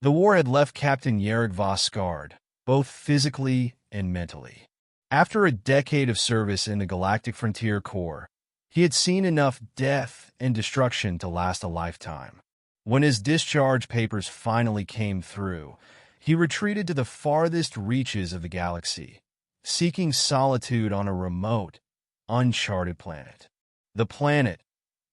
The war had left Captain Yarrick Voss scarred, both physically and mentally. After a decade of service in the Galactic Frontier Corps, he had seen enough death and destruction to last a lifetime. When his discharge papers finally came through, he retreated to the farthest reaches of the galaxy, seeking solitude on a remote, uncharted planet. The planet,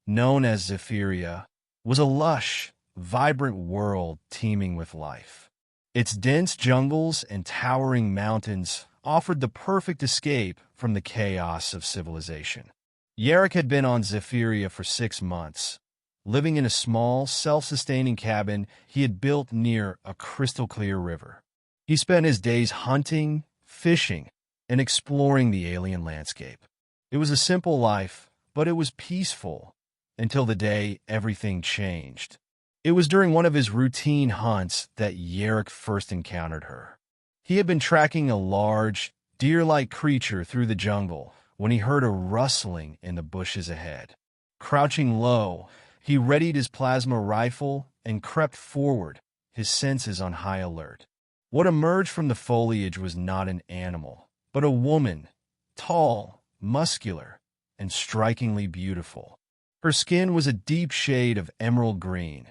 known as Zeria, was a lush, vibrant world teeming with life. Its dense jungles and towering mountains offered the perfect escape from the chaos of civilization. Yarrick had been on Zeria for 6 months, living in a small, self-sustaining cabin he had built near a crystal-clear river. He spent his days hunting, fishing, and exploring the alien landscape. It was a simple life, but it was peaceful until the day everything changed. It was during one of his routine hunts that Yarrick first encountered her. He had been tracking a large, deer-like creature through the jungle when he heard a rustling in the bushes ahead. Crouching low, he readied his plasma rifle and crept forward, his senses on high alert. What emerged from the foliage was not an animal, but a woman, tall, muscular, and strikingly beautiful. Her skin was a deep shade of emerald green,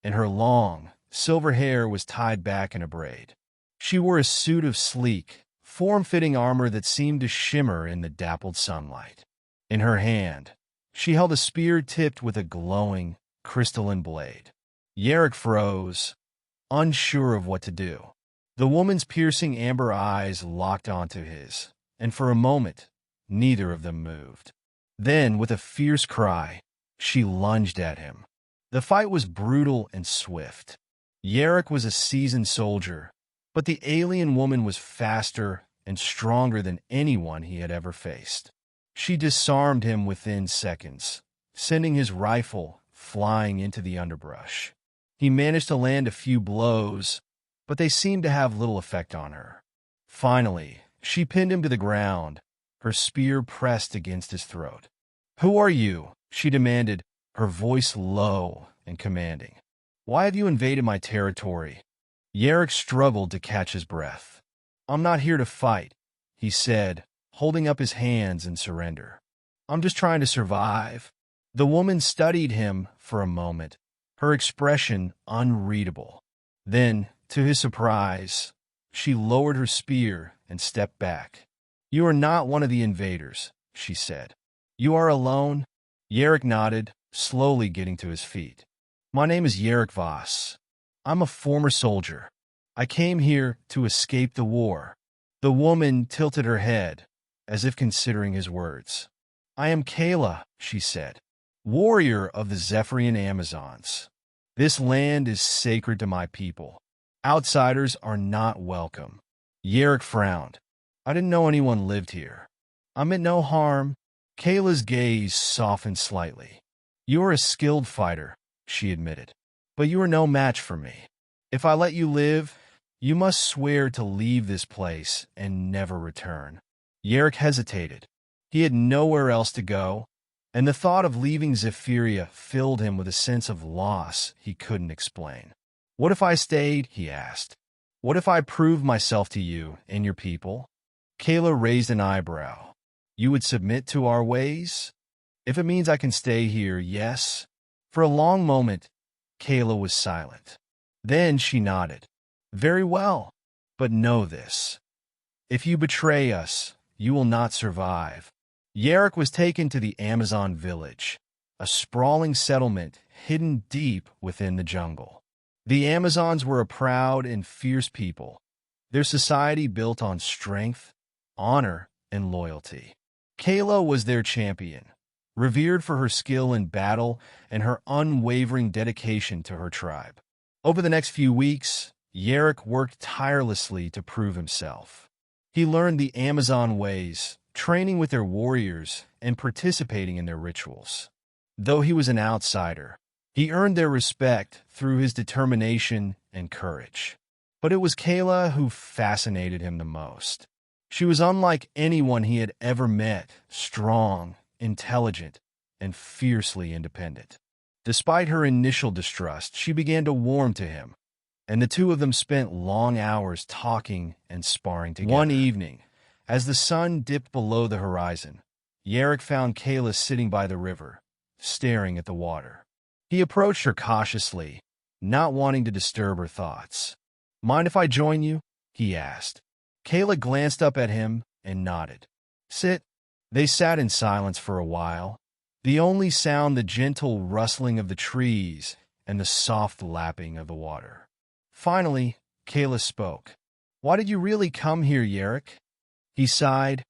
and her long, silver hair was tied back in a braid. She wore a suit of sleek, form-fitting armor that seemed to shimmer in the dappled sunlight. In her hand, she held a spear tipped with a glowing, crystalline blade. Yarrick froze, unsure of what to do. The woman's piercing amber eyes locked onto his, and for a moment, neither of them moved. Then, with a fierce cry, she lunged at him. The fight was brutal and swift. Yarrick was a seasoned soldier, but the alien woman was faster and stronger than anyone he had ever faced. She disarmed him within seconds, sending his rifle flying into the underbrush. He managed to land a few blows, but they seemed to have little effect on her. Finally, she pinned him to the ground, her spear pressed against his throat. "Who are you?" she demanded, her voice low and commanding. "Why have you invaded my territory?" Yarrick struggled to catch his breath. "I'm not here to fight," he said, holding up his hands in surrender. "I'm just trying to survive." The woman studied him for a moment, her expression unreadable. Then, to his surprise, she lowered her spear and stepped back. "You are not one of the invaders," she said. "You are alone?" Yarrick nodded, slowly getting to his feet. "My name is Yarrick Voss. I'm a former soldier. I came here to escape the war." The woman tilted her head, as if considering his words. "I am Kayla," she said, "warrior of the Zephyrian Amazons. This land is sacred to my people. Outsiders are not welcome." Yarrick frowned. "I didn't know anyone lived here." "I meant no harm." Kayla's gaze softened slightly. "You are a skilled fighter," she admitted, "but you are no match for me. If I let you live, you must swear to leave this place and never return." Yarrick hesitated. He had nowhere else to go, and the thought of leaving Zeria filled him with a sense of loss he couldn't explain. "What if I stayed?" he asked. "What if I proved myself to you and your people?" Kayla raised an eyebrow. "You would submit to our ways?" "If it means I can stay here, yes." For a long moment, Kayla was silent. Then she nodded. "Very well, but know this. If you betray us, you will not survive." Yarrick was taken to the Amazon village, a sprawling settlement hidden deep within the jungle. The Amazons were a proud and fierce people, their society built on strength, honor, and loyalty. Kayla was their champion, revered for her skill in battle and her unwavering dedication to her tribe. Over the next few weeks, Yarrick worked tirelessly to prove himself. He learned the Amazon ways, training with their warriors and participating in their rituals. Though he was an outsider, he earned their respect through his determination and courage. But it was Kayla who fascinated him the most. She was unlike anyone he had ever met, strong, intelligent, and fiercely independent. Despite her initial distrust, she began to warm to him, and the two of them spent long hours talking and sparring together. One evening, as the sun dipped below the horizon, Yarrick found Kayla sitting by the river, staring at the water. He approached her cautiously, not wanting to disturb her thoughts. "Mind if I join you?" he asked. Kayla glanced up at him and nodded. "Sit." They sat in silence for a while, the only sound the gentle rustling of the trees and the soft lapping of the water. Finally, Kayla spoke. "Why did you really come here, Yarrick?" He sighed,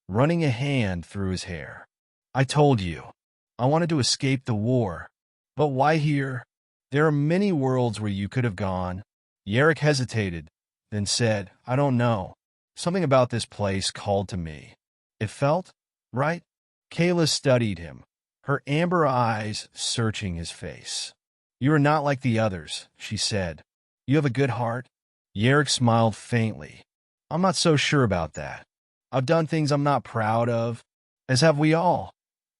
running a hand through his hair. "I told you. I wanted to escape the war. But why here? There are many worlds where you could have gone." Yarrick hesitated, then said, "I don't know. Something about this place called to me. It felt right." Kayla studied him, her amber eyes searching his face. "You are not like the others," she said. "You have a good heart." Yarrick smiled faintly. "I'm not so sure about that. I've done things I'm not proud of, as have we all,"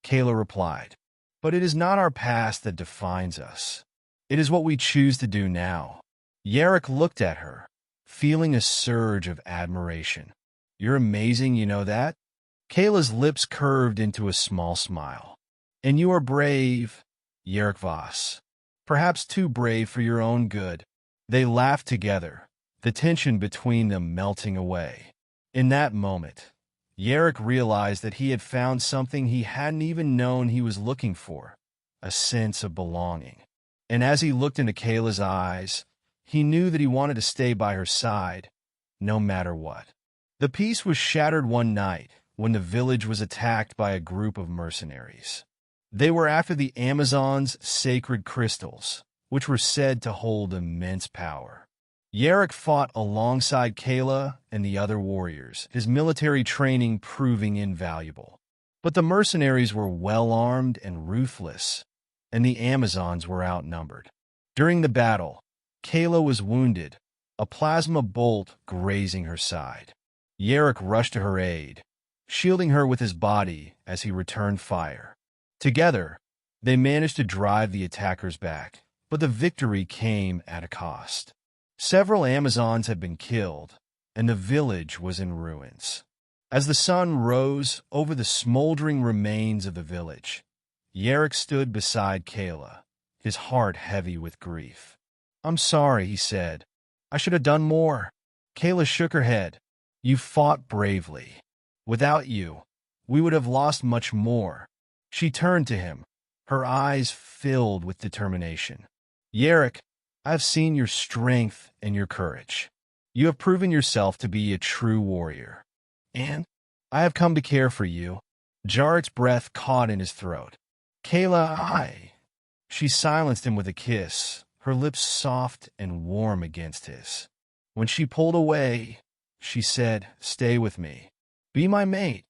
Kayla replied. "But it is not our past that defines us. It is what we choose to do now." Yarrick looked at her, feeling a surge of admiration. "You're amazing, you know that?" Kayla's lips curved into a small smile. "And you are brave, Yarrick Voss. Perhaps too brave for your own good." They laughed together, the tension between them melting away. In that moment, Yarrick realized that he had found something he hadn't even known he was looking for, a sense of belonging. And as he looked into Kayla's eyes, he knew that he wanted to stay by her side, no matter what. The peace was shattered one night when the village was attacked by a group of mercenaries. They were after the Amazon's sacred crystals, which were said to hold immense power. Yarrick fought alongside Kayla and the other warriors, his military training proving invaluable. But the mercenaries were well-armed and ruthless, and the Amazons were outnumbered. During the battle, Kayla was wounded, a plasma bolt grazing her side. Yarrick rushed to her aid, shielding her with his body as he returned fire. Together, they managed to drive the attackers back, but the victory came at a cost. Several Amazons had been killed, and the village was in ruins. As the sun rose over the smoldering remains of the village, Yarrick stood beside Kayla, his heart heavy with grief. "I'm sorry," he said. "I should have done more." Kayla shook her head. "You fought bravely. Without you, we would have lost much more." She turned to him, her eyes filled with determination. "Yarrick, I have seen your strength and your courage. You have proven yourself to be a true warrior. And I have come to care for you." Yarrick's breath caught in his throat. "Kayla, She silenced him with a kiss, her lips soft and warm against his. When she pulled away, she said, "Stay with me. Be my mate.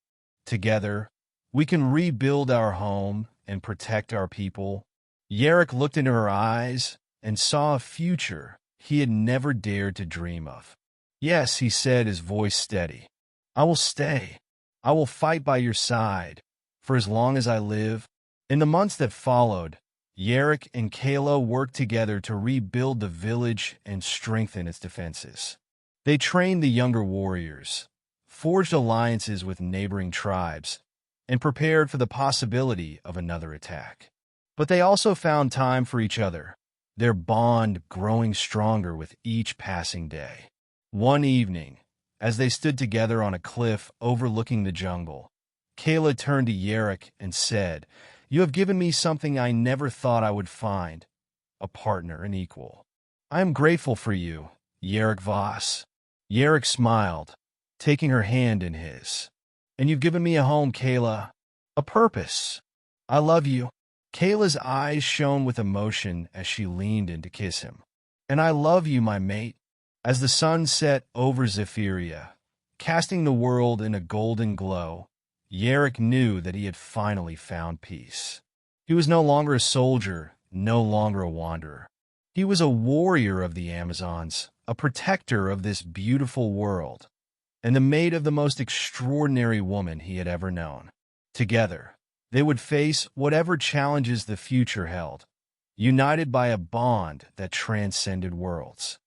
Together, we can rebuild our home and protect our people." Yarrick looked into her eyes and saw a future he had never dared to dream of. "Yes," he said, his voice steady. "I will stay. I will fight by your side for as long as I live." In the months that followed, Yarrick and Kayla worked together to rebuild the village and strengthen its defenses. They trained the younger warriors, forged alliances with neighboring tribes, and prepared for the possibility of another attack. But they also found time for each other, their bond growing stronger with each passing day. One evening, as they stood together on a cliff overlooking the jungle, Kayla turned to Yarrick and said, "You have given me something I never thought I would find, a partner, an equal. I am grateful for you, Yarrick Voss." Yarrick smiled, taking her hand in his. "And you've given me a home, Kayla, a purpose. I love you." Kayla's eyes shone with emotion as she leaned in to kiss him. "And I love you, my mate." As the sun set over Zeria, casting the world in a golden glow, Yarrick knew that he had finally found peace. He was no longer a soldier, no longer a wanderer. He was a warrior of the Amazons, a protector of this beautiful world, and the mate of the most extraordinary woman he had ever known. Together, they would face whatever challenges the future held, united by a bond that transcended worlds.